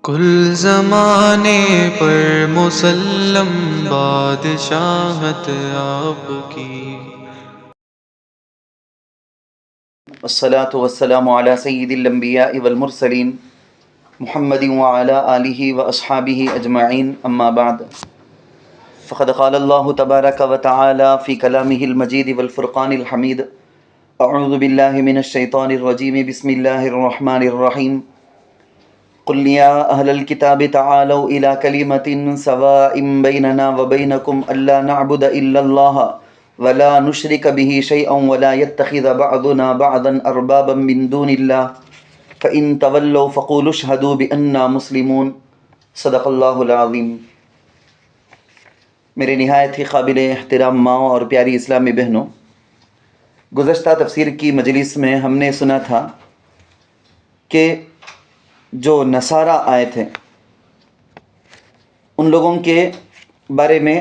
کل زمانے پر مسلم بادشاہت آپ کی۔ والصلاة والسلام على سید الانبیاء والمرسلین محمد وعلى آلہ واصحابہ اجمعین، اما بعد فقد قال اللہ تبارک وتعالی فی کلامہ المجید والفرقان الحمید، اعوذ باللہ من الشیطان الرجیم، بسم اللہ الرحمن الرحیم، قل یا اہل الکتاب تعالوا الی کلمۃ سواء بیننا وبینکم الا نعبد الا اللہ ولا نشرک به شیئا ولا يتخذ بعضنا بعضا اربابا من دون اللہ فإن تولوا فقولوا اشهدوا بأننا مسلمون۔ صدق اللہ العظیم۔ میرے نہایت ہی قابل احترام ماؤں اور پیاری اسلامی بہنوں، گزشتہ تفسیر کی مجلس میں ہم نے سنا تھا کہ جو نصارہ آئے تھے ان لوگوں کے بارے میں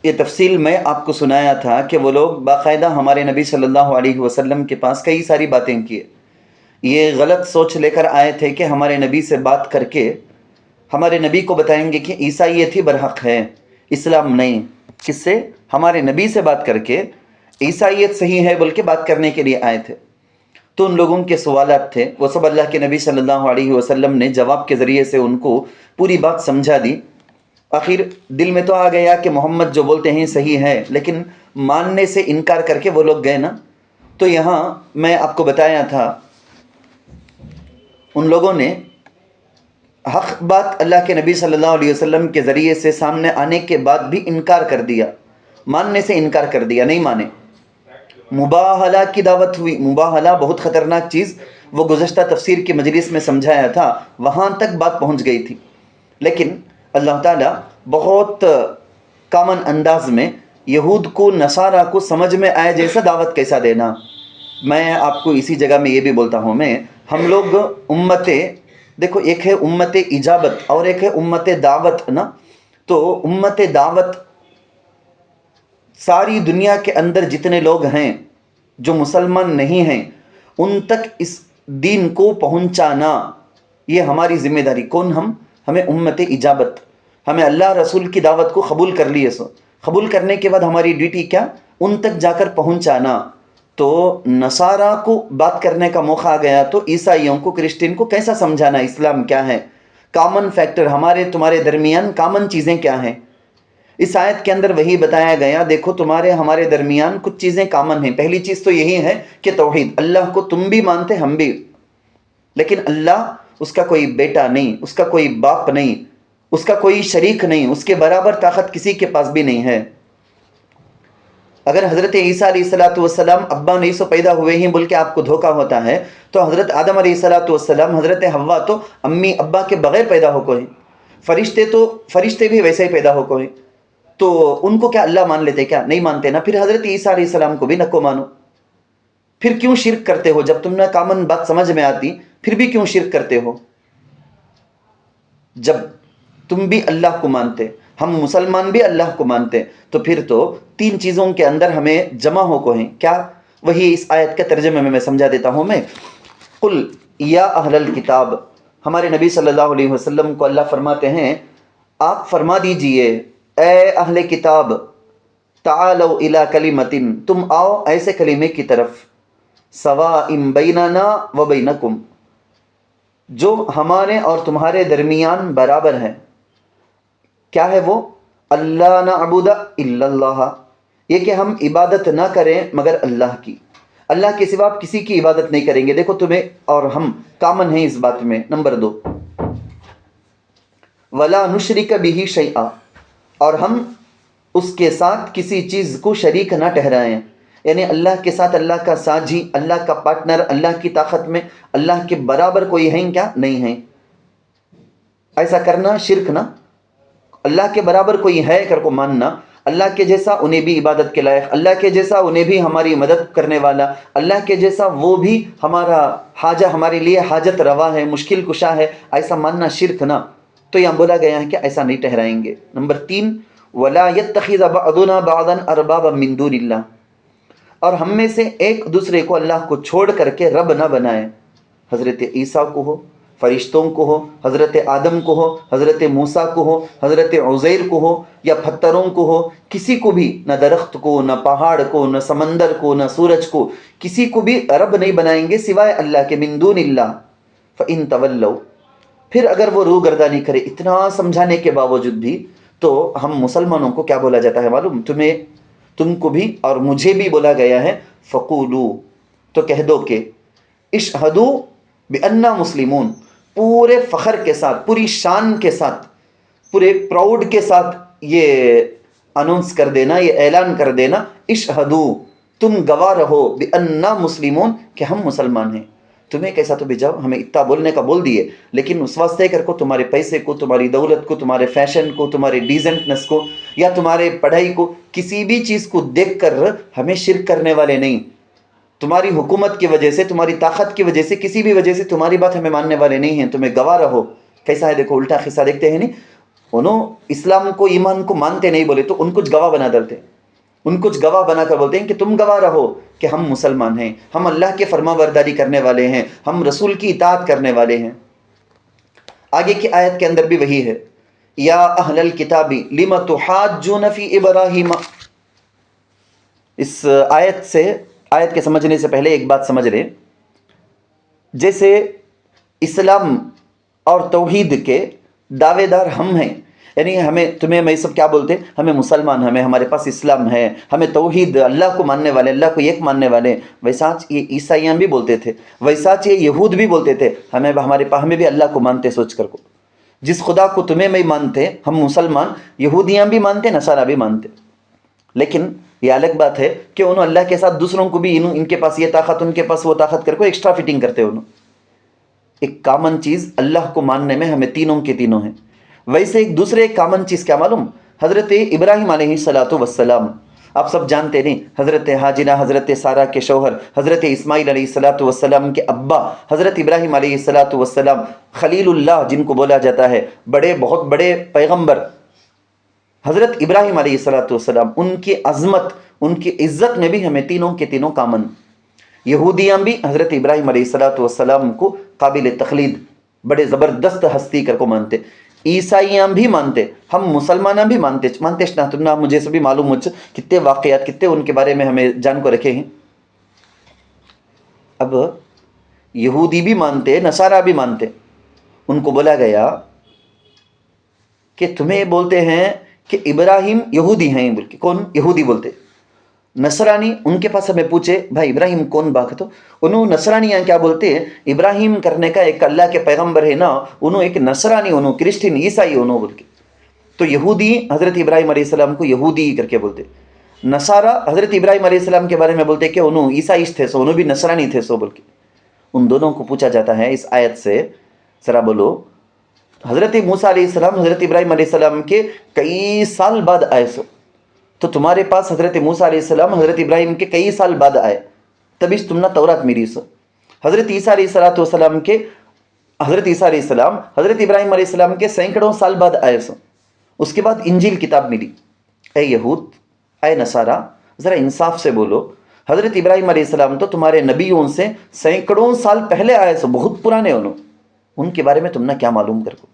یہ تفصیل میں آپ کو سنایا تھا کہ وہ لوگ باقاعدہ ہمارے نبی صلی اللہ علیہ وسلم کے پاس کئی ساری باتیں کیے، یہ غلط سوچ لے کر آئے تھے کہ ہمارے نبی سے بات کر کے ہمارے نبی کو بتائیں گے کہ عیسائیت ہی برحق ہے، اسلام نہیں۔ کس سے؟ ہمارے نبی سے بات کر کے عیسائیت صحیح ہے بول کے بات کرنے کے لیے آئے تھے۔ تو ان لوگوں کے سوالات تھے، وہ سب اللہ کے نبی صلی اللہ علیہ وسلم نے جواب کے ذریعے سے ان کو پوری بات سمجھا دی۔ آخر دل میں تو آ گیا کہ محمد جو بولتے ہیں صحیح ہے، لیکن ماننے سے انکار کر کے وہ لوگ گئے نا۔ تو یہاں میں آپ کو بتایا تھا ان لوگوں نے حق بات اللہ کے نبی صلی اللہ علیہ وسلم کے ذریعے سے سامنے آنے کے بعد بھی انکار کر دیا، ماننے سے انکار کر دیا، نہیں مانے۔ مباہلہ کی دعوت ہوئی، مباہلہ بہت خطرناک چیز، وہ گزشتہ تفسیر کی مجلس میں سمجھایا تھا، وہاں تک بات پہنچ گئی تھی۔ لیکن اللہ تعالیٰ بہت کامن انداز میں یہود کو نصارہ کو سمجھ میں آئے جیسا دعوت کیسا دینا۔ میں آپ کو اسی جگہ میں یہ بھی بولتا ہوں، ہم لوگ امت، دیکھو ایک ہے امت اجابت اور ایک ہے امت دعوت نا۔ تو امت دعوت ساری دنیا کے اندر جتنے لوگ ہیں جو مسلمان نہیں ہیں ان تک اس دین کو پہنچانا، یہ ہماری ذمہ داری۔ کون ہم؟ ہمیں امت اجابت، ہمیں اللہ رسول کی دعوت کو قبول کر لیے، قبول کرنے کے بعد ہماری ڈیوٹی کیا؟ ان تک جا کر پہنچانا۔ تو نصارہ کو بات کرنے کا موقع آ گیا تو عیسائیوں کو، کرسچن کو کیسا سمجھانا اسلام کیا ہے، کامن فیکٹر ہمارے تمہارے درمیان کامن چیزیں کیا ہیں۔ اس آیت کے اندر وہی بتایا گیا، دیکھو تمہارے ہمارے درمیان کچھ چیزیں کامن ہیں۔ پہلی چیز تو یہی ہے کہ توحید، اللہ کو تم بھی مانتے ہم بھی، لیکن اللہ اس کا کوئی بیٹا نہیں، اس کا کوئی باپ نہیں، اس کا کوئی شریک نہیں، اس کے برابر طاقت کسی کے پاس بھی نہیں ہے۔ اگر حضرت عیسیٰ علیہ السلام ابا نہیں سو پیدا ہوئے ہیں بول کے آپ کو دھوکہ ہوتا ہے، تو حضرت آدم علیہ السلام، حضرت حوا تو امی ابا کے بغیر پیدا ہو کو ہیں، فرشتے بھی ویسے ہی پیدا ہو کو ہیں۔ تو ان کو کیا اللہ مان لیتے؟ کیا نہیں مانتے نا؟ پھر حضرت عیسیٰ علیہ السلام کو بھی نہ کو مانو۔ پھر کیوں شرک کرتے ہو؟ جب تم نے کامن بات سمجھ میں آتی پھر بھی کیوں شرک کرتے ہو؟ جب تم بھی اللہ کو مانتے، ہم مسلمان بھی اللہ کو مانتے، تو پھر تو تین چیزوں کے اندر ہمیں جمع ہو کو ہیں۔ کیا؟ وہی اس آیت کے ترجمے میں سمجھا دیتا ہوں میں۔ قل یا اہل الکتاب، ہمارے نبی صلی اللہ علیہ وسلم کو اللہ فرماتے ہیں آپ فرما دیجئے اے اہل کتاب، تعالوا الی کلمۃ، تم آؤ ایسے کلمے کی طرف، سواء بیننا و بینکم، جو ہمارے اور تمہارے درمیان برابر ہے۔ کیا ہے وہ؟ اللہ نعبد الا اللہ، یہ کہ ہم عبادت نہ کریں مگر اللہ کی، اللہ کے سوا آپ کسی کی عبادت نہیں کریں گے۔ دیکھو تمہیں اور ہم کامن ہیں اس بات میں۔ نمبر 2، ولا نشرک به شیئا، اور ہم اس کے ساتھ کسی چیز کو شریک نہ ٹھہرائیں، یعنی اللہ کے ساتھ اللہ کا ساجی، اللہ کا پارٹنر، اللہ کی طاقت میں اللہ کے برابر کوئی ہیں کیا؟ نہیں ہیں۔ ایسا کرنا شرک نہ، اللہ کے برابر کوئی ہے کر کو ماننا، اللہ کے جیسا انہیں بھی عبادت کے لائق، اللہ کے جیسا انہیں بھی ہماری مدد کرنے والا، اللہ کے جیسا وہ بھی ہمارا حاجہ، ہمارے لیے حاجت روا ہے، مشکل کشا ہے، ایسا ماننا شرک نہ۔ تو یہاں بولا گیا ہے کہ ایسا نہیں ٹھہرائیں گے۔ نمبر 3، ولا يتخذ بعضنا بعضا اربابا من دون اللہ، اور ہم میں سے ایک دوسرے کو اللہ کو چھوڑ کر کے رب نہ بنائے۔ حضرت عیسیٰ کو ہو، فرشتوں کو ہو، حضرت آدم کو ہو، حضرت موسیٰ کو ہو، حضرت عزیر کو ہو، یا پتھروں کو ہو، کسی کو بھی، نہ درخت کو، نہ پہاڑ کو، نہ سمندر کو، نہ سورج کو، کسی کو بھی رب نہیں بنائیں گے سوائے اللہ کے، من دون اللہ فَإِن تَوَلَّوْا۔ پھر اگر وہ روگردانی کرے، اتنا سمجھانے کے باوجود بھی، تو ہم مسلمانوں کو کیا بولا جاتا ہے معلوم؟ تم کو بھی اور مجھے بھی بولا گیا ہے فَقُولُوا، تو کہہ دو کہ اشہدوا بِأَنَّا مسلمون، پورے فخر کے ساتھ، پوری شان کے ساتھ، پورے پراؤڈ کے ساتھ یہ انونس کر دینا، یہ اعلان کر دینا، اشہدوا، تم گواہ رہو، بِأَنَّا مسلمون، کہ ہم مسلمان ہیں۔ تمہیں کیسا تو بھی جاؤ، ہمیں اتنا بولنے کا بول دیے، لیکن اس واسطے کر کو تمہارے پیسے کو، تمہاری دولت کو، تمہارے فیشن کو، تمہارے ڈیزنٹنس کو، یا تمہارے پڑھائی کو، کسی بھی چیز کو دیکھ کر ہمیں شرک کرنے والے نہیں، تمہاری حکومت کی وجہ سے، تمہاری طاقت کی وجہ سے، کسی بھی وجہ سے تمہاری بات ہمیں ماننے والے نہیں ہیں، تمہیں گواہ رہو۔ کیسا ہے دیکھو، الٹا قصہ دیکھتے ہیں نہیں، انہوں اسلام کو، ایمان کو مانتے نہیں بولے تو ان کچھ گواہ بنا ڈالتے، ان کچھ گواہ بنا کر بولتے ہیں کہ تم گواہ رہو کہ ہم مسلمان ہیں، ہم اللہ کے فرما برداری کرنے والے ہیں، ہم رسول کی اطاعت کرنے والے ہیں۔ آگے کی آیت کے اندر بھی وہی ہے، یا اہل الکتاب لم تحاجون فی ابراہیم۔ اس آیت کے سمجھنے سے پہلے ایک بات سمجھ لیں، جیسے اسلام اور توحید کے دعوے دار ہم ہیں، یعنی تمہیں میں سب کیا بولتے ہیں؟ ہمیں مسلمان، ہمارے پاس اسلام ہے، ہمیں توحید، اللہ کو ماننے والے، اللہ کو ایک ماننے والے، ویسا یہ عیسائیان بھی بولتے تھے، ویسا یہ یہود بھی بولتے تھے، ہمیں بھی اللہ کو مانتے، سوچ کر کو، جس خدا کو تمہیں میں مانتے، ہم مسلمان، یہودیاں بھی مانتے، نصارہ بھی مانتے۔ لیکن یہ الگ بات ہے کہ انہوں اللہ کے ساتھ دوسروں کو بھی، ان کے پاس یہ طاقت، ان کے پاس وہ طاقت کر کو ایکسٹرا فٹنگ کرتے انہوں۔ ایک کامن چیز اللہ کو ماننے میں ہمیں تینوں کے تینوں ہیں۔ ویسے ایک دوسرے ایک کامن چیز کیا معلوم؟ حضرت ابراہیم علیہ السلام، آپ سب جانتے نہیں، حضرت حاجرہ، حضرت سارہ کے شوہر، حضرت اسماعیل علیہ السلام کے ابا، حضرت ابراہیم علیہ السلام، خلیل اللہ جن کو بولا جاتا ہے، بہت بڑے پیغمبر، حضرت ابراہیم علیہ السلام، ان کی عظمت، ان کی عزت میں بھی ہمیں تینوں کے تینوں کامن۔ یہودیاں بھی حضرت ابراہیم علیہ السلام کو قابل تقلید، بڑے زبردست ہستی کر کو مانتے، عیسائیاں بھی مانتے، ہم مسلمانہ بھی مانتے تم مجھے سے بھی معلوم ہو کتنے واقعات، کتنے ان کے بارے میں ہمیں جان کو رکھے ہیں۔ اب یہودی بھی مانتے، نصارہ بھی مانتے، ان کو بولا گیا کہ تمہیں بولتے ہیں کہ ابراہیم یہودی ہیں، بول کے کون یہودی بولتے، نصرانی ان کے پاس ہمیں پوچھے بھائی ابراہیم کون باق تو انہوں نصرانیاں کیا بولتے ہیں، ابراہیم کرنے کا ایک اللہ کے پیغمبر ہے نا، انہوں ایک نصرانی، انہوں کرسچن، عیسائی انہوں بول کے، تو یہودی حضرت ابراہیم علیہ السلام کو یہودی کر کے بولتے، نصارہ حضرت ابراہیم علیہ السلام کے بارے میں بولتے کہ انہوں عیسائی تھے سو، انہوں بھی نصرانی تھے سو بول کے۔ ان دونوں کو پوچھا جاتا ہے اس آیت سے، ذرا بولو، حضرت موسیٰ علیہ السلام حضرت ابراہیم علیہ السلام کے کئی سال بعد آئے سو، تو تمہارے پاس حضرت موسیٰ علیہ السلام حضرت ابراہیم کے کئی سال بعد آئے، تبھی تم نے تورات میری سو۔ حضرت عیسیٰ علیہ السلام کے حضرت عیسیٰ علیہ السلام حضرت ابراہیم علیہ السلام کے سینکڑوں سال بعد آئے سو، اس کے بعد انجیل کتاب ملی۔ اے یہود، اے نصارہ، ذرا انصاف سے بولو، حضرت ابراہیم علیہ السلام تو تمہارے نبیوں سے سینکڑوں سال پہلے آئے سو، بہت پرانے انہوں، ان کے بارے میں تم نے کیا معلوم کر کو،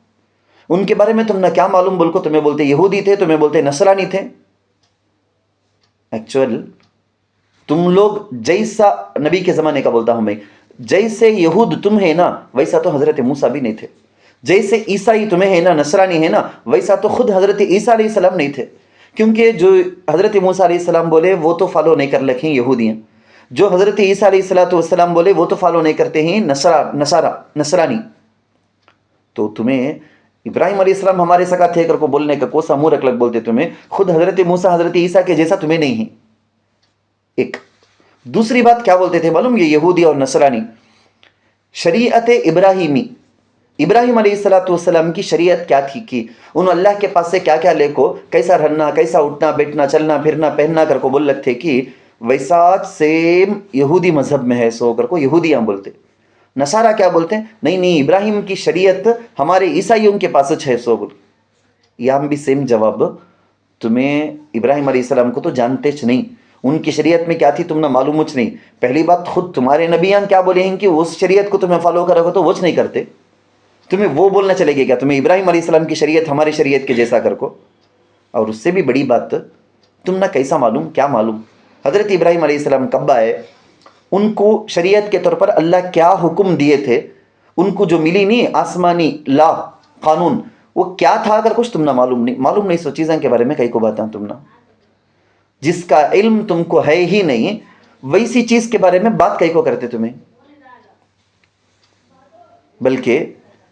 ان کے بارے میں تم نے کیا معلوم بول کو، تمہیں بولتے یہودی تھے، تمہیں بولتے نصرانی تھے۔ ایکچوئل تم لوگ جیسا، نبی کے زمانے کا بولتا ہوں میں، جیسے یہود تم ہے نا ویسا تو حضرت موسیٰ بھی نہیں تھے، جیسے عیسائی تمہیں ہے نا، نصرانی ہے نا، ویسا تو خود حضرت عیسیٰ علیہ السلام نہیں تھے، کیونکہ جو حضرت موسیٰ علیہ السلام بولے وہ تو فالو نہیں کر رکھیں یہودیاں، جو حضرت عیسیٰ علیہ السلام بولے وہ تو فالو نہیں کرتے ہیں نصرانی۔ تو تمہیں ابراہیم علیہ السلام ہمارے سکا تھے کر کو بولنے کا کوسا منہ رکھ لگ بولتے، تمہیں خود حضرت موسیٰ حضرت عیسیٰ کے جیسا تمہیں نہیں ہے۔ ایک دوسری بات کیا بولتے تھے معلوم؟ یہ یہودی اور نصرانی شریعت ابراہیمی، ابراہیم علیہ السلام کی شریعت کیا تھی کہ انہوں اللہ کے پاس سے کیا کیا لے کو، کیسا رہنا، کیسا اٹھنا بیٹھنا، چلنا پھرنا، پہننا کر کو بول لگتے کہ ویسا سیم یہودی مذہب میں ہے سو کر کو یہودیاں بولتے۔ نصارہ کیا بولتے ہیں؟ نہیں ابراہیم کی شریعت ہمارے عیسائیوں کے پاس ہے سو بول۔ یہاں بھی سیم جواب، تمہیں ابراہیم علیہ السلام کو تو جانتے چ نہیں، ان کی شریعت میں کیا تھی تم نے معلوم مجھ نہیں۔ پہلی بات خود تمہارے نبیان کیا بولے ہیں کہ اس شریعت کو تمہیں فالو کرو گے تو وہ نہیں کرتے، تمہیں وہ بولنا چلے گا کیا؟ تمہیں ابراہیم علیہ السلام کی شریعت ہماری شریعت کے جیسا کر کو. اور اس سے بھی بڑی بات، تم نہ کیسا معلوم کیا معلوم. حضرت ابراہیم علیہ السلام کب آئے، ان کو شریعت کے طور پر اللہ کیا حکم دیے تھے، ان کو جو ملی نہیں آسمانی لا قانون، وہ کیا تھا اگر کچھ تم نہ معلوم نہیں سو چیزیں کے بارے میں کئی کو باتاں تم نہ، جس کا علم تم کو ہے ہی نہیں ویسی چیز کے بارے میں بات کئی کو کرتے تمہیں. بلکہ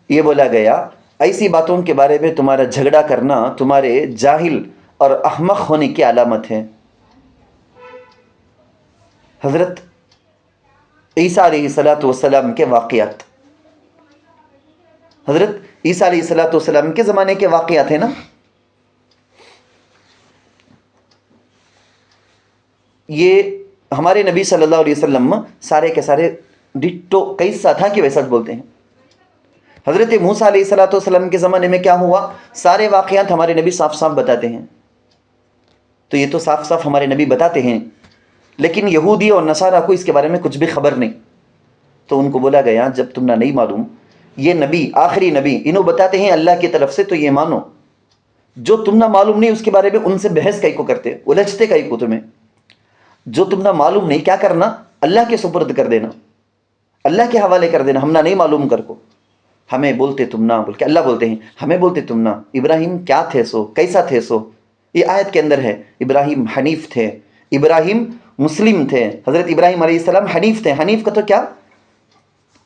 یہ بولا گیا ایسی باتوں کے بارے میں تمہارا جھگڑا کرنا تمہارے جاہل اور احمق ہونے کی علامت ہے. حضرت عیسیٰ علیہ السلام کے واقعات، حضرت عیسیٰ علیہ السلام کے زمانے کے واقعات ہیں نا، یہ ہمارے نبی صلی اللہ علیہ وسلم سارے کے سارے ڈٹو کیسا تھا کہ ویسا بولتے ہیں. حضرت موسیٰ علیہ السلام کے زمانے میں کیا ہوا، سارے واقعات ہمارے نبی صاف صاف بتاتے ہیں. تو یہ تو صاف صاف ہمارے نبی بتاتے ہیں، لیکن یہودی اور نصارہ کو اس کے بارے میں کچھ بھی خبر نہیں. تو ان کو بولا گیا جب تم نہ نہیں معلوم، یہ نبی آخری نبی انہوں بتاتے ہیں اللہ کی طرف سے، تو یہ مانو. جو تم نہ معلوم نہیں اس کے بارے میں ان سے بحث کئی کو کرتے، الجھتے کئی کو. تمہیں جو تم نہ معلوم نہیں کیا کرنا، اللہ کے سپرد کر دینا، اللہ کے حوالے کر دینا. ہم نہ نہیں معلوم کر کو، ہمیں بولتے تم نہ، بول کے اللہ بولتے ہیں ہمیں بولتے تم نہ. ابراہیم کیا تھے سو، کیسا تھے سو، یہ آیت کے اندر ہے. ابراہیم حنیف تھے، ابراہیم مسلم تھے. حضرت ابراہیم علیہ السلام حنیف تھے. حنیف کا تو کیا،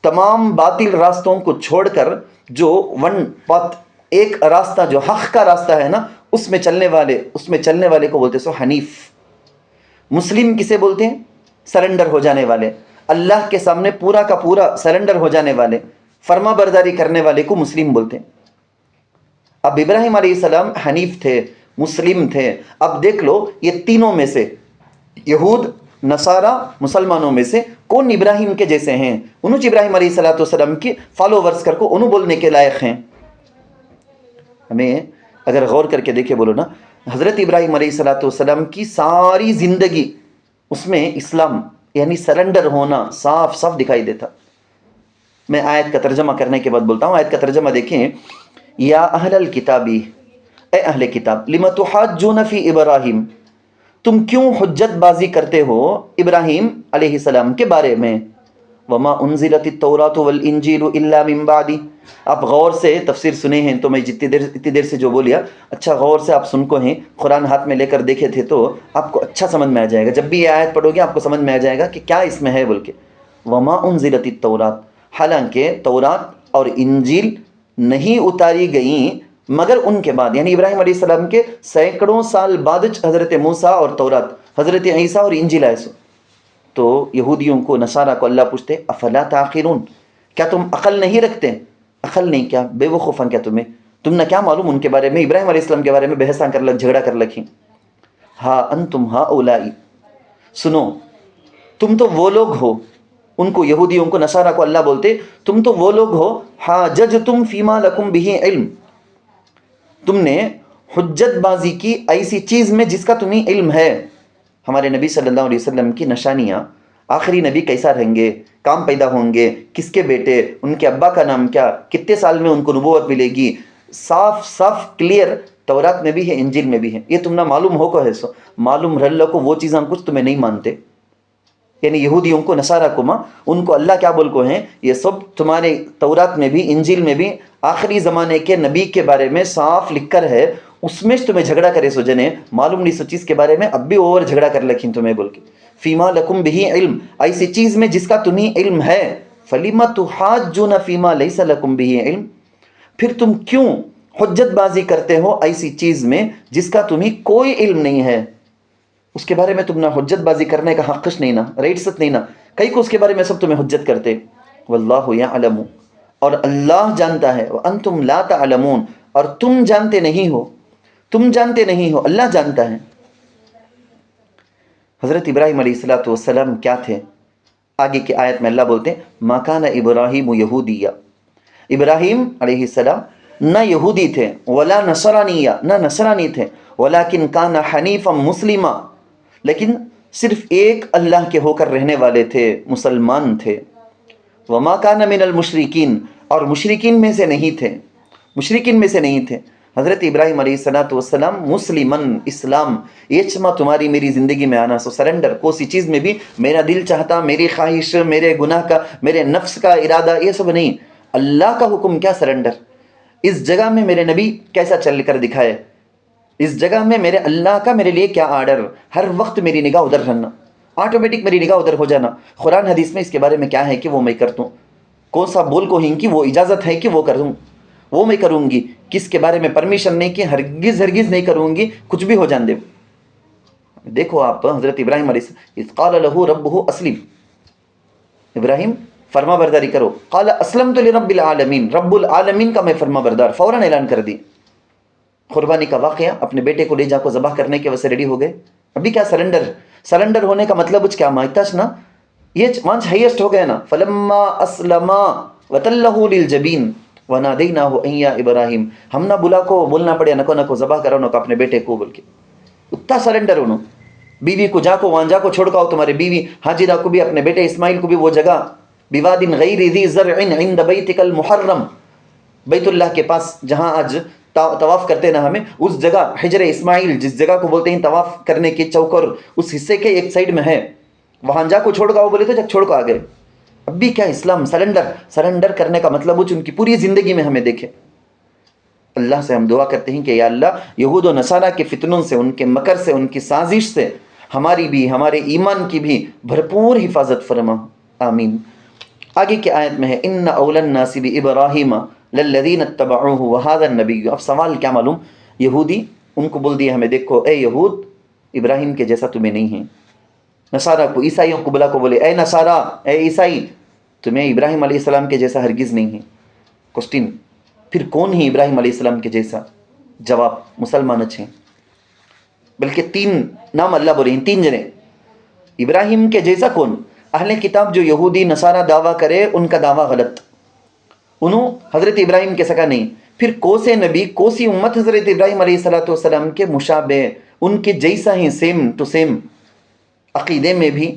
تمام باطل راستوں کو چھوڑ کر جو ون پتھ، ایک راستہ جو حق کا راستہ ہے نا، اس میں چلنے والے کو بولتے سو حنیف. مسلم کسے بولتے ہیں، سرنڈر ہو جانے والے، اللہ کے سامنے پورا کا پورا سرنڈر ہو جانے والے، فرما برداری کرنے والے کو مسلم بولتے ہیں. اب ابراہیم علیہ السلام حنیف تھے، مسلم تھے. اب دیکھ لو یہ تینوں میں سے، یہود، نصارہ، مسلمانوں میں سے کون ابراہیم کے جیسے ہیں، انہوں ابراہیم علیہ السلام کی فالوورز کر کو انہوں بولنے کے لائق ہیں. ہمیں اگر غور کر کے دیکھے بولو نا، حضرت ابراہیم علیہ السلام کی ساری زندگی اس میں اسلام یعنی سرنڈر ہونا صاف صاف دکھائی دیتا. میں آیت کا ترجمہ کرنے کے بعد بولتا ہوں. آیت کا ترجمہ دیکھیں، یا اہل الکتابی، اے اہل کتاب، لم تحاجون فی ابراہیم، تم کیوں حجت بازی کرتے ہو ابراہیم علیہ السلام کے بارے میں. وما انزلت التوراۃ والانجیل الا من بعد. آپ غور سے تفسیر سنے ہیں تو میں اتنی دیر سے جو بولیا، اچھا غور سے آپ سن کو ہیں، قرآن ہاتھ میں لے کر دیکھے تھے تو آپ کو اچھا سمجھ میں آ جائے گا. جب بھی یہ آیت پڑھو گے آپ کو سمجھ میں آ جائے گا کہ کیا اس میں ہے بول کے. وما انزلت التوراۃ، حالانکہ تورات اور انجیل نہیں اتاری گئیں مگر ان کے بعد، یعنی ابراہیم علیہ السلام کے سینکڑوں سال بعد حضرت موسیٰ اور تورات، حضرت عیسیٰ اور انجیل آئے سو. تو یہودیوں کو، نصارہ کو اللہ پوچھتے افلا تعقلون، کیا تم عقل نہیں رکھتے؟ عقل نہیں کیا، بے وقوفاں کیا تم نہ کیا معلوم ان کے بارے میں، ابراہیم علیہ السلام کے بارے میں بحثاں کر لگ، جھگڑا کر لکھی. ہاں انتم ہؤلائی، سنو تم تو وہ لوگ ہو، ان کو یہودیوں کو نصارہ کو اللہ بولتے تم تو وہ لوگ ہو، حاججتم فیما لکم بہ علم، تم نے حجت بازی کی ایسی چیز میں جس کا تمہیں علم ہے. ہمارے نبی صلی اللہ علیہ وسلم کی نشانیاں، آخری نبی کیسا رہیں گے، کام پیدا ہوں گے، کس کے بیٹے، ان کے ابا کا نام کیا، کتنے سال میں ان کو نبوت ملے گی، صاف صاف کلیئر تورات میں بھی ہے، انجیل میں بھی ہے. یہ تم نہ معلوم ہو کو ہے سو، معلوم رہ لو کو وہ چیزاں کچھ تمہیں نہیں مانتے. یعنی یہودیوں کو، نصارہ کو ان کو اللہ کیا بول کو ہیں، یہ سب تمہارے تورات میں بھی انجیل میں بھی آخری زمانے کے نبی کے بارے میں صاف لکھ کر ہے، اس میں تمہیں جھگڑا کرے سو جنے معلوم نہیں سو چیز کے بارے میں اب بھی اوور جھگڑا کر لکھیں تمہیں بول کے. فیما لکم بہ علم، ایسی چیز میں جس کا تمہیں علم ہے. فلیما تحاجون فیما لیس لکم بہ علم، پھر تم کیوں حجت بازی کرتے ہو ایسی چیز میں جس کا تمہیں کوئی علم نہیں ہے. اس کے بارے میں تم نہ حجت بازی کرنے کا حقش نہیں نا، رائٹس نہیں نا، کئی کو اس کے بارے میں سب تمہیں حجت کرتے. واللہ یعلم، اور اللہ جانتا ہے، وانتم لا تعلمون، اور تم جانتے نہیں ہو، اللہ جانتا ہے. حضرت ابراہیم علیہ السلام کیا تھے، آگے کی آیت میں اللہ بولتے ہیں ما کان ابراہیم یہودیہ، ابراہیم علیہ السلام نہ یہودی تھے، ولا نصرانیہ، نہ نصرانی تھے، ولیکن کان حنیفا مسلما، لیکن صرف ایک اللہ کے ہو کر رہنے والے تھے، مسلمان تھے. وما کان من المشرکین، اور مشرکین میں سے نہیں تھے، مشرکین میں سے نہیں تھے۔ حضرت ابراہیم علیہ الصلوۃ والسلام مسلمن، اسلام یہ چما تمہاری میری زندگی میں آنا، سو سرنڈر کوسی چیز میں بھی میرا دل چاہتا، میری خواہش، میرے گناہ کا، میرے نفس کا ارادہ، یہ سب نہیں، اللہ کا حکم کیا سرنڈر۔ اس جگہ میں میرے نبی کیسا چل کر دکھائے، اس جگہ میں میرے اللہ کا میرے لیے کیا آرڈر، ہر وقت میری نگاہ ادھر رہنا، آٹومیٹک میری نگاہ ادھر ہو جانا۔ قرآن حدیث میں اس کے بارے میں کیا ہے کہ وہ میں کرتا ہوں، کون سا بول کو ہی کہ وہ اجازت ہے کہ وہ کروں، وہ میں کروں گی، کس کے بارے میں پرمیشن نہیں کہ ہرگز ہرگز نہیں کروں گی، کچھ بھی ہو جان دے۔ دیکھو آپ حضرت ابراہیم علیہ السلام، اذ قال له ربه اسلم، ابراہیم فرما برداری کرو، قال اسلمت لرب العالمین، رب العالمین کا میں فرما بردار، فوراً اعلان کر دی۔ قربانی کا واقعہ، اپنے بیٹے کو لے جا کو ذبح کرنے کے وجہ ریڈی ہو گئے۔ ابھی کیا سرنڈر ہونے کا مطلب کچھ کیا مائتاش نا، یہ وانچ ہائیسٹ ہو گیا نا، فلما اسلما وتلہ للجبین ونادیناہ ان یا ابراہیم، ہم نہ بلا کو بولنا پڑے نکو ذبح کرو نکو اپنے بیٹے کو بول کے، اتنا سرنڈر ہونا۔ بیوی کو جا کو وہاں جا کو چھوڑ کاؤ، تمہارے بیوی حاجرہ کو بھی اپنے بیٹے اسماعیل کو بھی وہ جگہ بواد غیر ذی زرع عند بیتک المحرم، بیت اللہ کے پاس جہاں آج طواف کرتے نا ہمیں، اس جگہ حجر اسماعیل جس جگہ کو بولتے ہیں طواف کرنے کے چوکر، اس حصے کے ایک سائیڈ میں ہے، وہاں جا کو چھوڑ کاؤ بولے تو جب چھوڑ کو آ گئے۔ اب بھی کیا اسلام، سرنڈر کرنے کا مطلب ان کی پوری زندگی میں ہمیں دیکھے۔ اللہ سے ہم دعا کرتے ہیں کہ یا اللہ یہود و نصارہ کے فتنوں سے، ان کے مکر سے، ان کی سازش سے ہماری بھی، ہمارے ایمان کی بھی بھرپور حفاظت فرما، آمین۔ آگے کی آیت میں ہے ان اول الناس بابراہیم للذین اتبعوہ وہذا النبی۔ اب سوال کیا معلوم، یہودی ان کو بول دیا ہمیں، دیکھو اے یہود ابراہیم کے جیسا تمہیں نہیں ہے، نصارہ کو، عیسائیوں کو بلا کو بولے اے نصارہ، اے عیسائی تمہیں ابراہیم علیہ السلام کے جیسا ہرگز نہیں ہے۔ کوسٹن، پھر کون ہے ابراہیم علیہ السلام کے جیسا؟ جواب مسلمان ہیں، بلکہ 3 نام اللہ بولے ہیں، 3 جنے۔ ابراہیم کے جیسا کون؟ اہل کتاب جو یہودی نصارہ دعویٰ کرے ان کا دعویٰ غلط، انہوں حضرت ابراہیم کے سکا نہیں۔ پھر کوسے نبی، کوسی امت حضرت ابراہیم علیہ السلام کے مشابہ، ان کے جیسا ہی، سیم ٹو سیم، عقیدے میں بھی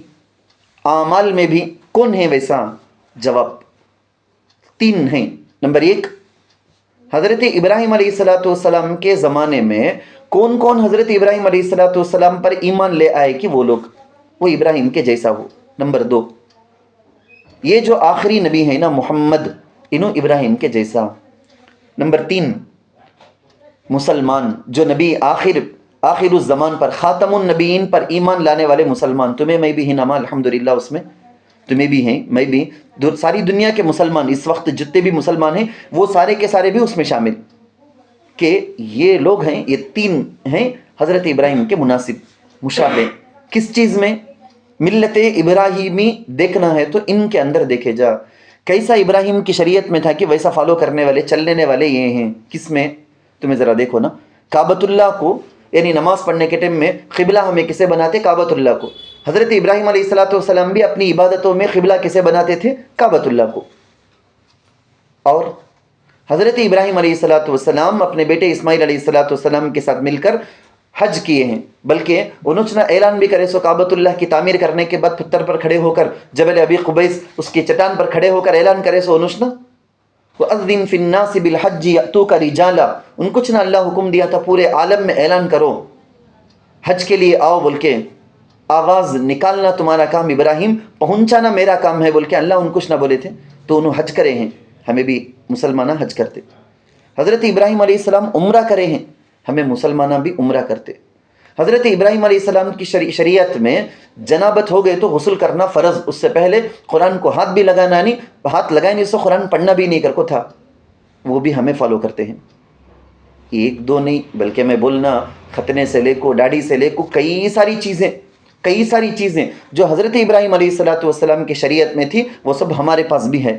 اعمال میں بھی، کون ہے ویسا؟ جواب 3 ہیں۔ نمبر 1، حضرت ابراہیم علیہ السلام کے زمانے میں کون کون حضرت ابراہیم علیہ السلام پر ایمان لے آئے کہ وہ لوگ وہ ابراہیم کے جیسا ہو۔ نمبر 2، یہ جو آخری نبی ہے نا محمد، انہوں ابراہیم کے جیسا۔ نمبر 3، مسلمان جو نبی آخر الزمان پر، خاتم النبیین پر ایمان لانے والے مسلمان، تمہیں میں بھی ہی نامہ الحمدللہ، اس میں تمہیں بھی ہیں، میں بھی، ساری دنیا کے مسلمان اس وقت جتنے بھی مسلمان ہیں وہ سارے کے سارے بھی اس میں شامل، کہ یہ لوگ ہیں، یہ 3 ہیں حضرت ابراہیم کے مناسب، مشابہ۔ کس چیز میں؟ ملت ابراہیمی دیکھنا ہے تو ان کے اندر دیکھے جا، کیسا ابراہیم کی شریعت میں تھا کہ ویسا فالو کرنے والے، چلنے والے یہ ہیں۔ کس میں؟ تمہیں ذرا دیکھو نا، کعبۃ اللہ کو، یعنی نماز پڑھنے کے ٹائم میں قبلہ ہمیں کسے بناتے؟ کعبۃ اللہ کو۔ حضرت ابراہیم علیہ السلام بھی اپنی عبادتوں میں قبلہ کسے بناتے تھے؟ کعبۃ اللہ کو۔ اور حضرت ابراہیم علیہ السلام اپنے بیٹے اسماعیل علیہ السلام کے ساتھ مل کر حج کیے ہیں، بلکہ انہوں نے اعلان بھی کرے سو کعبۃ اللہ کی تعمیر کرنے کے بعد پتھر پر کھڑے ہو کر، جبل ابی قبیس اس کی چٹان پر کھڑے ہو کر اعلان کرے سو انہوں نے وَأَذِّن فِي النَّاسِ بِالْحَجِّ يَأْتُوكَ رِجَالًا، ان کچھ نہ اللہ حکم دیا تھا پورے عالم میں اعلان کرو حج کے لیے آؤ بول کے، آواز نکالنا تمہارا کام ابراہیم، پہنچانا میرا کام ہے بول کے اللہ ان کچھ نہ بولے تھے، تو انہوں حج کرے ہیں۔ ہمیں بھی مسلمانہ حج کرتے۔ حضرت ابراہیم علیہ السلام عمرہ کرے ہیں، ہمیں مسلمانہ بھی عمرہ کرتے۔ حضرت ابراہیم علیہ السلام کی شریعت میں جنابت ہو گئے تو غسل کرنا فرض، اس سے پہلے قرآن کو ہاتھ بھی لگانا نہیں، ہاتھ لگائے نہیں، اس سے قرآن پڑھنا بھی نہیں کر کو تھا، وہ بھی ہمیں فالو کرتے ہیں۔ 1-2 نہیں بلکہ میں بولنا، ختنے سے لے کو، داڑھی سے لے کو، کئی ساری چیزیں جو حضرت ابراہیم علیہ السلام کی شریعت میں تھی وہ سب ہمارے پاس بھی ہے۔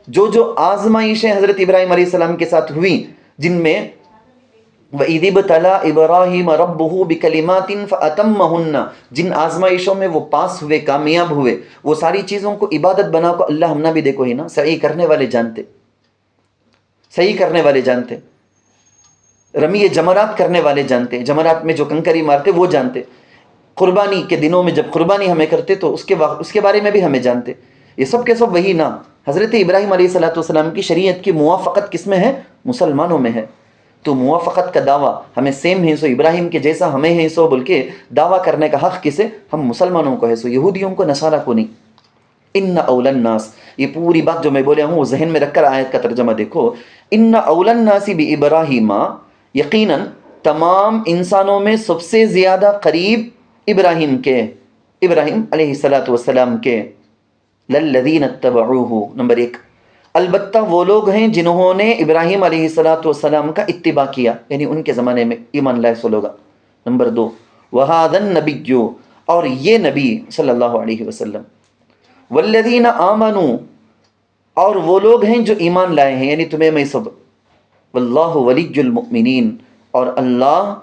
جو آزمائشیں حضرت ابراہیم علیہ السلام کے ساتھ ہوئی، جن میں وَإِذِ ابْتَلَىٰ إِبْرَاهِيمَ رَبُّهُ بِكَلِمَاتٍ فَأَتَمَّهُنَّ، جن آزمائشوں میں وہ پاس ہوئے، کامیاب ہوئے، وہ ساری چیزوں کو عبادت بنا کو اللہ ہم نہ بھی دیکھو ہی نا، صحیح کرنے والے جانتے، رمی جمرات کرنے والے جانتے، جمرات میں جو کنکری مارتے وہ جانتے، قربانی کے دنوں میں جب قربانی ہمیں کرتے تو اس کے بارے میں بھی ہمیں جانتے، یہ سب کے سب وہی نا۔ حضرت ابراہیم علیہ الصلوۃ والسلام کی شریعت کی موافقت کس میں ہے؟ مسلمانوں میں ہے. تو موافقت کا دعویٰ ہمیں سیم ہے سو ابراہیم کے جیسا ہمیں ہے سو بلکہ دعویٰ کرنے کا حق کسے؟ ہم مسلمانوں کو ہے سو، یہودیوں کو نصارہ کو نہیں. ان اول الناس، یہ پوری بات جو میں بولیا ہوں وہ ذہن میں رکھ کر آیت کا ترجمہ دیکھو. ان اول الناس بابراہیم، یقیناً تمام انسانوں میں سب سے زیادہ قریب ابراہیم کے، ابراہیم علیہ الصلوۃ والسلام کے. للذین اتبعوہ، نمبر 1، البتہ وہ لوگ ہیں جنہوں نے ابراہیم علیہ الصلوۃ والسلام کا اتباع کیا، یعنی ان کے زمانے میں ایمان لائے سو لوگا. نمبر 2، وہذا النبی، اور یہ نبی صلی اللہ علیہ وسلم. والذین آمنوا، اور وہ لوگ ہیں جو ایمان لائے ہیں، یعنی تمہیں میں سب. واللہ ولی المؤمنین، اور اللہ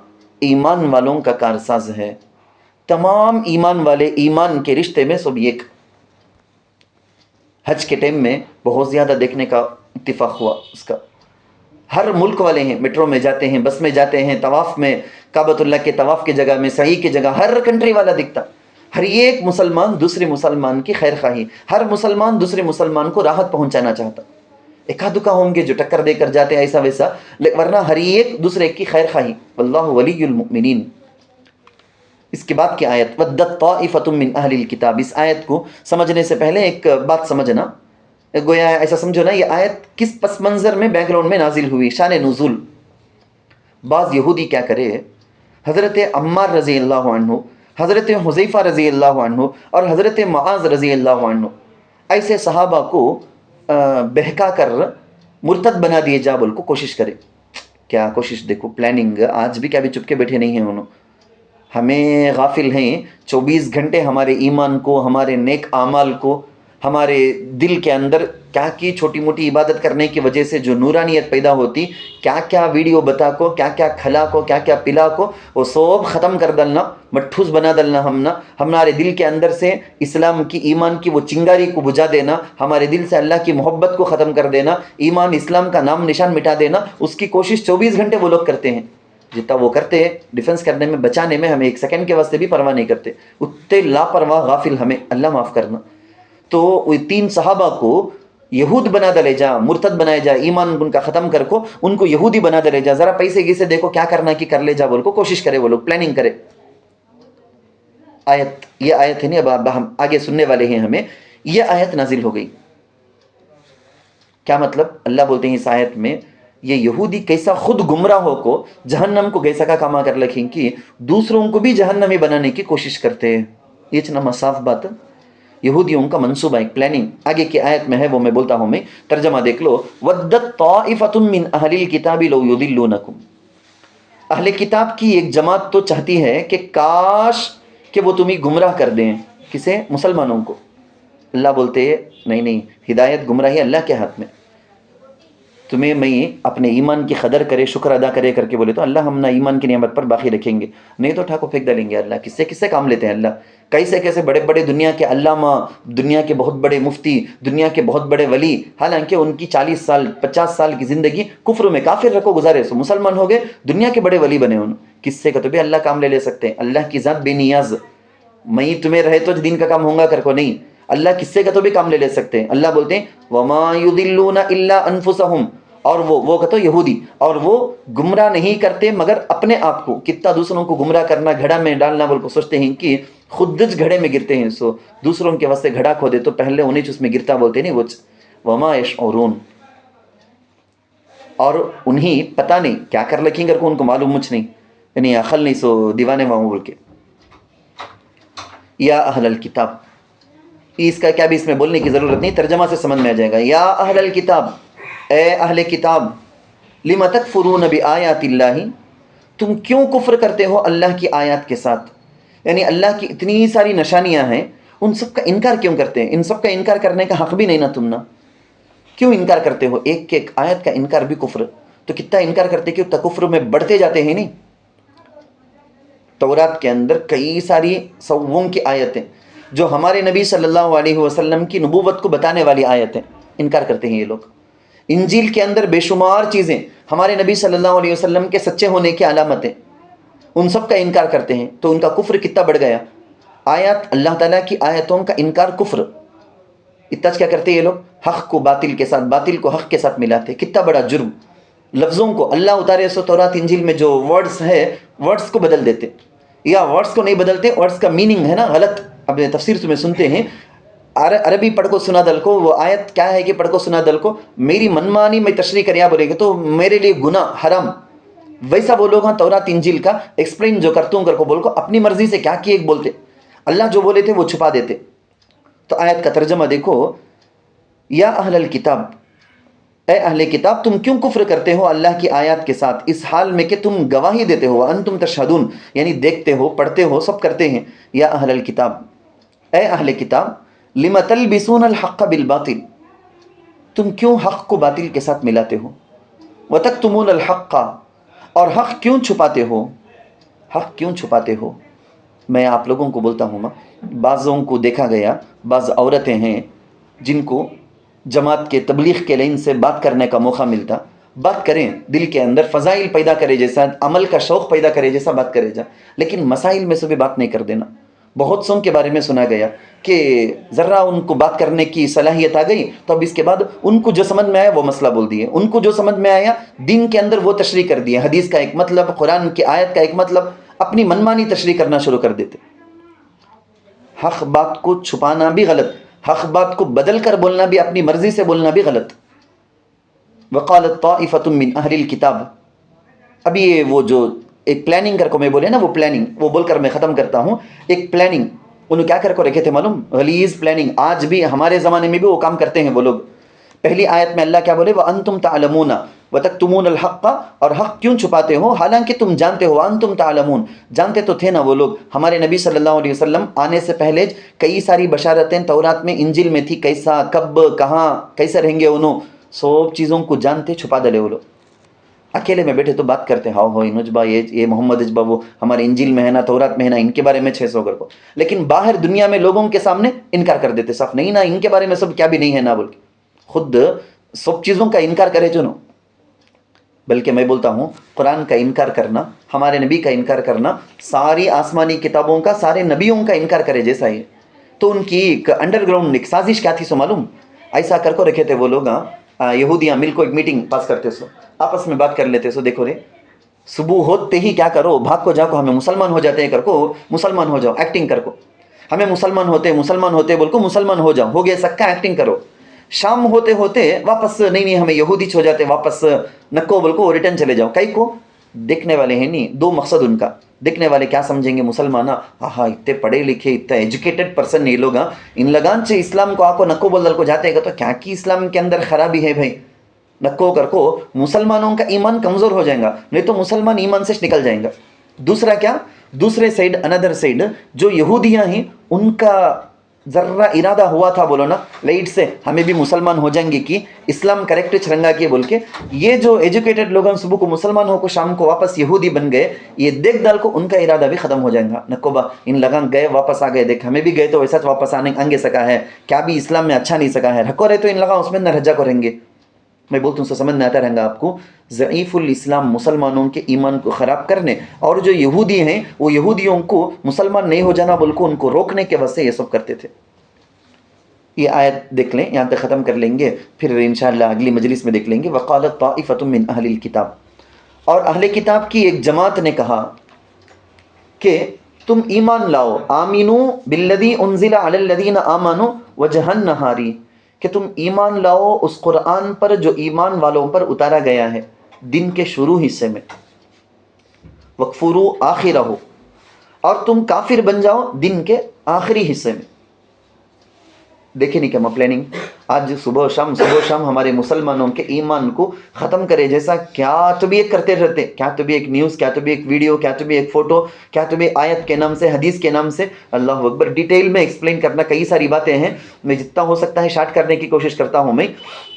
ایمان والوں کا کارساز ہے. تمام ایمان والے ایمان کے رشتے میں سب ایک. حج کے ٹائم میں بہت زیادہ دیکھنے کا اتفاق ہوا اس کا. ہر ملک والے ہیں، میٹرو میں جاتے ہیں، بس میں جاتے ہیں، طواف میں کعبۃ اللہ کے طواف کی جگہ میں، سعی کی جگہ، ہر کنٹری والا دکھتا. ہر ایک مسلمان دوسرے مسلمان کی خیر خواہی، ہر مسلمان دوسرے مسلمان کو راحت پہنچانا چاہتا. ایک آدھ دکا ہوں گے جو ٹکر دے کر جاتے ہیں ایسا ویسا، ورنہ ہر ایک دوسرے کی خیر خواہی. واللہ ولی المؤمنین. اس کے بعد کی آیت ودت طائفۃ من اہل الکتاب، اس آیت کو سمجھنے سے پہلے ایک بات سمجھنا. گویا ایسا سمجھو نا یہ آیت کس پس منظر میں، بیک گراؤنڈ میں نازل ہوئی، شان نزول. بعض یہودی کیا کرے، حضرت عمار رضی اللہ عنہ، حضرت حذیفہ رضی اللہ عنہ اور حضرت معاذ رضی اللہ عنہ، ایسے صحابہ کو بہکا کر مرتد بنا دیے جا بول کو کوشش کرے. کیا کوشش، دیکھو پلاننگ. آج بھی کیا بھی چپ کے بیٹھے نہیں ہیں انہوں، ہمیں غافل ہیں. 24 گھنٹے ہمارے ایمان کو، ہمارے نیک اعمال کو، ہمارے دل کے اندر کیا کی چھوٹی موٹی عبادت کرنے کی وجہ سے جو نورانیت پیدا ہوتی، کیا کیا ویڈیو بتا کو، کیا کیا کھلا کو، کیا کیا پلا کو، وہ سب ختم کر ڈالنا، مٹھوس بنا ڈالنا. ہمارے دل کے اندر سے اسلام کی، ایمان کی وہ چنگاری کو بجھا دینا، ہمارے دل سے اللہ کی محبت کو ختم کر دینا، ایمان اسلام کا نام نشان مٹا دینا. اس کی کوشش 24 گھنٹے وہ لوگ کرتے ہیں. جتنا وہ کرتے ہیں ڈیفنس کرنے میں، بچانے میں، ہمیں ایک سیکنڈ کے واسطے بھی پرواہ نہیں کرتے. اتنے لاپرواہ غافل ہمیں اللہ معاف کرنا. تو وہ 3 صحابہ کو یہود بنا ڈالے جا، مرتد بنائے جا، ایمان ان کا ختم کر کو ان کو یہودی بنا ڈالے جا، ذرا پیسے گی سے دیکھو کیا کرنا کی کر لے جا بول کو کوشش کرے، وہ لوگ پلاننگ کرے. آیت، یہ آیت ہے نہیں، اب ہم آگے سننے والے ہیں. ہمیں یہ آیت نازل ہو گئی. کیا مطلب؟ اللہ بولتے ہیں اس آیت میں یہ یہودی کیسا خود گمراہ ہو کو جہنم کو کیسا کا کاما کر لکھیں کہ دوسروں کو بھی جہنمی بنانے کی کوشش کرتے ہیں. یہ چنا صاف بات، یہودیوں کا منصوبہ، ایک پلاننگ. آگے کی آیت میں ہے، وہ میں بولتا ہوں. میں ترجمہ دیکھ لو. ودت طائفۃ من اہل الکتاب لو یضلونکم، اہل کتاب کی ایک جماعت تو چاہتی ہے کہ کاش کہ وہ تمہیں گمراہ کر دیں. کسے؟ مسلمانوں کو. اللہ بولتے ہیں نہیں، ہدایت گمراہی اللہ کے ہاتھ میں. تمہیں میں اپنے ایمان کی قدر کرے، شکر ادا کرے کر کے بولے تو اللہ ہم نہ ایمان کی نعمت پر باقی رکھیں گے، نہیں تو ٹھاکو پھینک ڈالیں گے. اللہ کس سے کام لیتے ہیں؟ اللہ کیسے بڑے بڑے دنیا کے علامہ، دنیا کے بہت بڑے مفتی، دنیا کے بہت بڑے ولی، حالانکہ ان کی 40 سال 50 سال کی زندگی کفر میں کافر رکھو گزارے، سو مسلمان ہو گئے، دنیا کے بڑے ولی بنے. ان کس سے کا تو بھی اللہ کام لے سکتے ہیں. اللہ کی ذات بے نیاز، میں تمہیں رہے تو دین کا کام ہوگا کر کو نہیں. اللہ کس سے کا تو بھی کام لے سکتے ہیں. اللہ بولتے ہیں وما یضلون الا انفسهم، اور وہ کہتا یہودی، اور وہ گمراہ نہیں کرتے مگر اپنے آپ کو. کتنا دوسروں کو گمراہ کرنا، گھڑا میں ڈالنا بول کو سوچتے ہیں کہ خود گھڑے میں گرتے ہیں. سو دوسروں کے واسطے گھڑا کھودے تو پہلے انہیں اس میں گرتا بولتے نہیں. وہ وما یشعرون، اور انہیں پتہ نہیں کیا کر لکھیں گے، ان کو معلوم مجھ نہیں، یعنی عقل نہیں، سو دیوانے وہاں بول کے. یا اہل الکتاب، اس کا کیا بھی اس میں بولنے کی ضرورت نہیں، ترجمہ سے سمجھ میں آ جائے گا. یا اہل الکتاب، اے اہل کتاب، لم تکفرون بآیات اللہ، تم کیوں کفر کرتے ہو اللہ کی آیات کے ساتھ. یعنی اللہ کی اتنی ساری نشانیاں ہیں، ان سب کا انکار کیوں کرتے ہیں؟ ان سب کا انکار کرنے کا حق بھی نہیں نا تم نا، کیوں انکار کرتے ہو؟ ایک ایک آیت کا انکار بھی کفر. تو کتنا انکار کرتے کہ کفر میں بڑھتے جاتے ہیں. نہیں، تورات کے اندر کئی ساری سووں کی آیتیں جو ہمارے نبی صلی اللہ علیہ وسلم کی نبوت کو بتانے والی آیتیں، انکار کرتے ہیں یہ لوگ. انجیل کے اندر بے شمار چیزیں ہمارے نبی صلی اللہ علیہ وسلم کے سچے ہونے کی علامتیں، ان سب کا انکار کرتے ہیں. تو ان کا کفر کتنا بڑھ گیا. آیات، اللہ تعالیٰ کی آیتوں کا انکار کفر. اتنا کیا کرتے یہ لوگ؟ حق کو باطل کے ساتھ، باطل کو حق کے ساتھ ملاتے. کتنا بڑا جرم. لفظوں کو اللہ اتارے سو تورات انجیل میں جو ورڈز ہے ورڈز کو بدل دیتے، یا ورڈز کو نہیں بدلتے، ورڈز کا میننگ ہے نا غلط. اب تفسیر تمہیں سنتے ہیں، عربی پڑھ کو سنا دل کو، وہ آیت کیا ہے کہ پڑھ کو سنا دل کو میری منمانی میں تشریح کریا بولے گے تو میرے لیے گناہ حرام. ویسا وہ لوگ ہاں تورات انجیل کا ایکسپلین جو کرتا ہوں کر کو بول کو اپنی مرضی سے کیا کیے بولتے. اللہ جو بولے تھے وہ چھپا دیتے. تو آیت کا ترجمہ دیکھو، یا اہل الکتاب، اے اہل کتاب تم کیوں کفر کرتے ہو اللہ کی آیات کے ساتھ اس حال میں کہ تم گواہی دیتے ہو، انتم تشہدون یعنی دیکھتے ہو، پڑھتے ہو، سب کرتے ہیں. یا اہل الکتاب، اے اہل کتاب، لم تلبسون الحق بالباطل، تم کیوں حق کو باطل کے ساتھ ملاتے ہو، وتکتمون الحق، اور حق کیوں چھپاتے ہو، حق کیوں چھپاتے ہو. میں آپ لوگوں کو بولتا ہوں، بعضوں کو دیکھا گیا، بعض عورتیں ہیں جن کو جماعت کے تبلیغ کے لائن سے بات کرنے کا موقع ملتا، بات کریں، دل کے اندر فضائل پیدا کرے جیسا، عمل کا شوق پیدا کرے جیسا بات کرے جا، لیکن مسائل میں سے بھی بات نہیں کر دینا. بہت سوں کے بارے میں سنا گیا کہ ذرا ان کو بات کرنے کی صلاحیت آ گئی تو اب اس کے بعد ان کو جو سمجھ میں آیا وہ مسئلہ بول دیے، ان کو جو سمجھ میں آیا دین کے اندر وہ تشریح کر دیے، حدیث کا ایک مطلب، قرآن کی آیت کا ایک مطلب، اپنی منمانی تشریح کرنا شروع کر دیتے. حق بات کو چھپانا بھی غلط، حق بات کو بدل کر بولنا بھی، اپنی مرضی سے بولنا بھی غلط. وقالت طائفۃ من اہل الکتاب، ابھی یہ وہ جو ایک پلاننگ کر کو میں بولے نا، وہ پلاننگ وہ بول کر میں ختم کرتا ہوں. ایک پلاننگ انہوں کیا کر کو رکھے تھے معلوم؟ غلیظ پلاننگ. آج بھی ہمارے زمانے میں بھی وہ کام کرتے ہیں وہ لوگ. پہلی آیت میں اللہ کیا بولے؟ وَأَنْتُمْ تَعْلَمُونَ وَتَكْتُمُونَ الْحَقَّ، اور حق کیوں چھپاتے ہو حالانکہ تم جانتے ہو. وَأَنْتُمْ تَعْلَمُونَ، جانتے تو تھے نا وہ لوگ. ہمارے نبی صلی اللہ علیہ وسلم آنے سے پہلے کئی ساری بشارتیں تورات میں انجیل میں تھی، کیسا، کب، کہاں، کیسے رہیں گے انہوں، سب چیزوں کو جانتے، چھپا دلے وہ لوگ. اکیلے میں بیٹھے تو بات کرتے، ہاؤ ہو انجبا، یہ محمد اجبا وہ ہمارے انجیل میں ہے نا، تورات میں ہے نا، ان کے بارے میں 600 کر کو. لیکن باہر دنیا میں لوگوں کے سامنے انکار کر دیتے صاف، نہیں نا ان کے بارے میں سب کیا بھی نہیں ہے نا بول کے. خود سب چیزوں کا انکار کرے جو نو. بلکہ میں بولتا ہوں قرآن کا انکار کرنا، ہمارے نبی کا انکار کرنا، ساری آسمانی کتابوں کا، سارے نبیوں کا انکار کرے جیسا ہے. تو ان کی ایک انڈر گراؤنڈ ایک سازش کیا تھی سو معلوم؟ ایسا کر کو رکھے تھے وہ لوگ، یہودیاں مل کو ایک میٹنگ پاس کرتے سو، آپس میں بات کر لیتے سو، دیکھو رے صبح ہوتے ہی کیا کرو، بھاگ کو جا کو ہمیں مسلمان ہو جاتے ہیں کر کو، مسلمان ہو جاؤ، ایکٹنگ کر کو، ہمیں مسلمان ہوتے بول کو مسلمان ہو جاؤ، ہو گیا سکا، ایکٹنگ کرو. شام ہوتے ہوتے واپس نہیں ہمیں یہودی ہو جاتے، واپس نکو بول کو ریٹرن چلے جاؤ. کئی کو دیکھنے والے ہیں نہیں، دو مقصد ان کا. دیکھنے والے کیا سمجھیں گے؟ مسلمان، ہاں اتنے پڑھے لکھے، اتنا ایجوکیٹڈ پرسن یہ لوگ، ان لگان سے اسلام کو آکو نکو بول کو جاتے گا تو کیا کی اسلام کے اندر خرابی ہے بھائی. نکو کر کو مسلمانوں کا ایمان کمزور ہو جائے گا، نہیں تو مسلمان ایمان سے نکل جائیں گا. دوسرا کیا، دوسرے سائڈ، اندر سائڈ جو یہودیاں ہیں ان کا ذرا ارادہ ہوا تھا بولو نا لائٹ سے ہمیں بھی مسلمان ہو جائیں گے کہ اسلام کریکٹ چھرنگا کیے بول کے. یہ جو ایجوکیٹڈ لوگ ہیں صبح کو مسلمان ہو کو شام کو واپس یہودی بن گئے، یہ دیکھ ڈال کو ان کا ارادہ بھی ختم ہو جائے گا. نکوبا ان لگان گئے واپس آ گئے، دیکھ ہمیں بھی گئے تو ویسا واپس آنگے سکا ہے، کیا بھی اسلام میں اچھا نہیں سکا ہے، رکھو رہے تو ان لگا اس میں نہ رجا کریں گے. میں بولتا ہوں سو سمجھ میں آتا رہیں گا آپ کو. ضعیف الاسلام مسلمانوں کے ایمان کو خراب کرنے، اور جو یہودی ہیں وہ یہودیوں کو مسلمان نہیں ہو جانا بول کو ان کو روکنے کے واسطے یہ سب کرتے تھے. یہ آیت دیکھ لیں، یہاں تک ختم کر لیں گے، پھر انشاءاللہ اگلی مجلس میں دیکھ لیں گے. وقالت طائفۃ من اہل الکتاب، اور اہل کتاب کی ایک جماعت نے کہا کہ تم ایمان لاؤ، آمینوا بالذی انزل علی الذین آمنوا وجہ النہار، کہ تم ایمان لاؤ اس قرآن پر جو ایمان والوں پر اتارا گیا ہے دن کے شروع حصے میں. وکفروا آخرہ، اور تم کافر بن جاؤ دن کے آخری حصے میں. دیکھیں نہیں کیا پلاننگ آج صبح و شام ہمارے مسلمانوں کے ایمان کو ختم کرے جیسا. کیا تو بھی ایک کرتے رہتے، کیا تو بھی ایک نیوز، کیا تو بھی ایک ویڈیو، کیا تو بھی ایک فوٹو، کیا تو بھی آیت کے نام سے، حدیث کے نام سے. اللہ اکبر، ڈیٹیل میں ایکسپلین کرنا کئی ساری باتیں ہیں، میں جتنا ہو سکتا ہے شارٹ کرنے کی کوشش کرتا ہوں میں.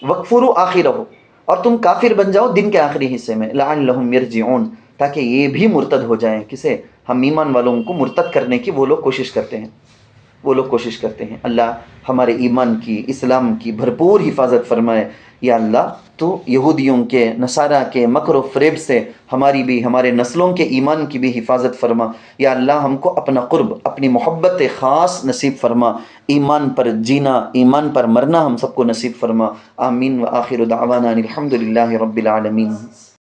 وکفروا آخرہ، اور تم کافر بن جاؤ دن کے آخری حصے میں. لعلہم یرجعون، تاکہ یہ بھی مرتد ہو جائیں. کسے؟ ہم ایمان والوں کو مرتد کرنے کی وہ لوگ کوشش کرتے ہیں. وہ لوگ کوشش کرتے ہیں. اللہ ہمارے ایمان کی، اسلام کی بھرپور حفاظت فرمائے. یا اللہ تو یہودیوں کے، نصارہ کے مکر و فریب سے ہماری بھی، ہمارے نسلوں کے ایمان کی بھی حفاظت فرما. یا اللہ ہم کو اپنا قرب، اپنی محبت خاص نصیب فرما. ایمان پر جینا، ایمان پر مرنا ہم سب کو نصیب فرما. آمین. وآخر دعوانا الحمد للہ رب العالمین.